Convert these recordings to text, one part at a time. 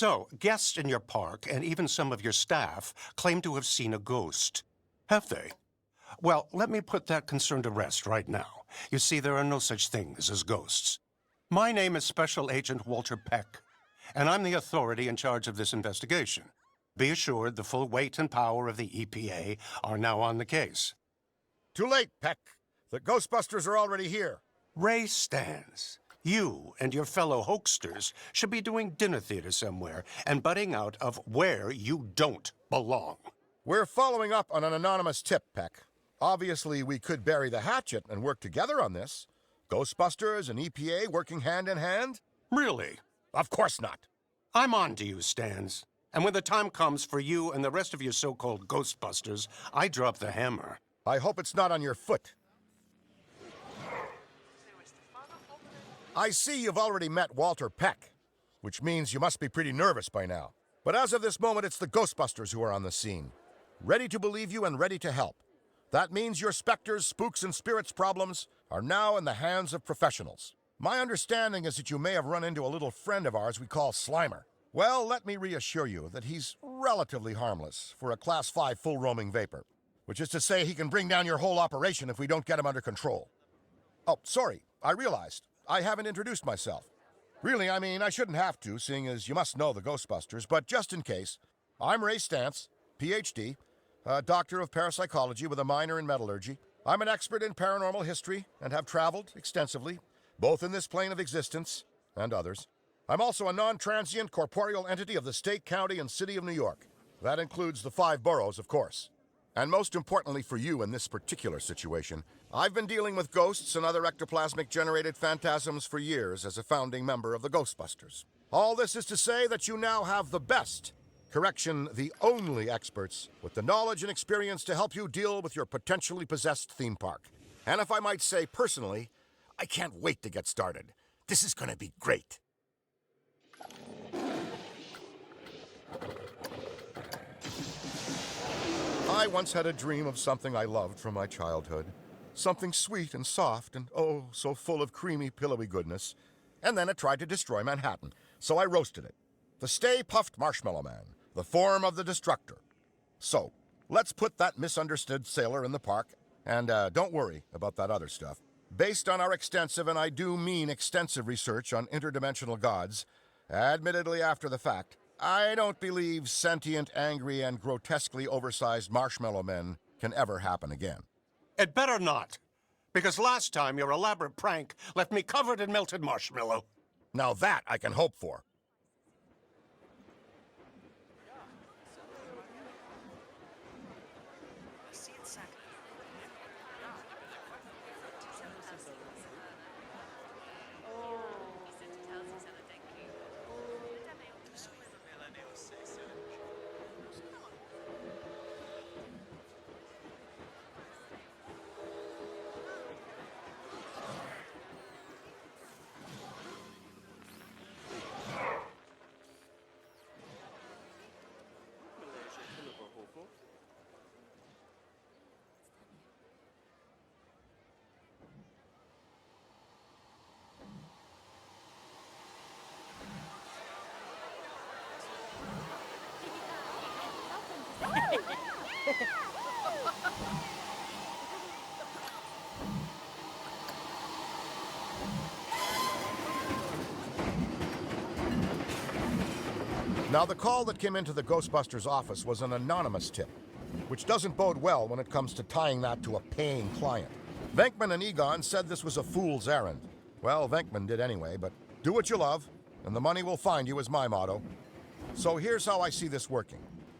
So, guests in your park and even some of your staff claim to have seen a ghost. Have they? Well, let me put that concern to rest right now. You see, there are no such things as ghosts. My name is Special Agent Walter Peck, and I'm the authority in charge of this investigation. Be assured the full weight and power of the EPA are now on the case. Too late, Peck. The Ghostbusters are already here. Ray Stantz, you and your fellow hoaxsters should be doing dinner theater somewhere and butting out of where you don't belong. We're following up on an anonymous tip, Peck. Obviously, we could bury the hatchet and work together on this. Ghostbusters and EPA working hand in hand? Really? Of course not. I'm on to you, Stantz. And when the time comes for you and the rest of your so-called Ghostbusters, I drop the hammer. I hope it's not on your foot. I see you've already met Walter Peck, which means you must be pretty nervous by now. But as of this moment, it's the Ghostbusters who are on the scene, ready to believe you and ready to help. That means your specters, spooks, and spirits problems are now in the hands of professionals. My understanding is that you may have run into a little friend of ours we call Slimer. Well, let me reassure you that he's relatively harmless for a Class 5 full-roaming vapor, which is to say he can bring down your whole operation if we don't get him under control. Oh, sorry, I realized. I haven't introduced myself. Really, I mean, I shouldn't have to, seeing as you must know the Ghostbusters, but just in case, I'm Ray Stantz, Ph.D., a doctor of parapsychology with a minor in metallurgy. I'm an expert in paranormal history and have traveled extensively, both in this plane of existence and others. I'm also a non-transient corporeal entity of the state, county, and city of New York. That includes the 5 boroughs, of course. And most importantly for you in this particular situation, I've been dealing with ghosts and other ectoplasmic-generated phantasms for years as a founding member of the Ghostbusters. All this is to say that you now have the best, correction, the only experts with the knowledge and experience to help you deal with your potentially possessed theme park. And if I might say personally, I can't wait to get started. This is going to be great. I once had a dream of something I loved from my childhood. Something sweet and soft and, oh, so full of creamy, pillowy goodness. And then it tried to destroy Manhattan, so I roasted it. The Stay Puffed Marshmallow Man, the form of the destructor. So, let's put that misunderstood sailor in the park, and don't worry about that other stuff. Based on our extensive, and I do mean extensive research on interdimensional gods, admittedly after the fact, I don't believe sentient, angry, and grotesquely oversized marshmallow men can ever happen again. It better not, because last time your elaborate prank left me covered in melted marshmallow. Now that I can hope for. Now, the call that came into the Ghostbusters office was an anonymous tip, which doesn't bode well when it comes to tying that to a paying client. Venkman and Egon said this was a fool's errand. Well, Venkman did anyway, but do what you love, and the money will find you is my motto. So here's how I see this working.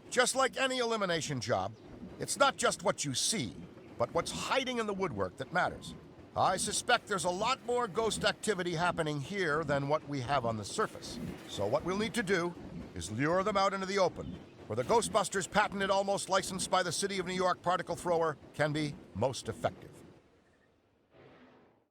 Just like any elimination job, it's not just what you see, but what's hiding in the woodwork that matters. I suspect there's a lot more ghost activity happening here than what we have on the surface. So what we'll need to do is lure them out into the open, where the Ghostbusters' patented, almost licensed by the City of New York particle thrower can be most effective.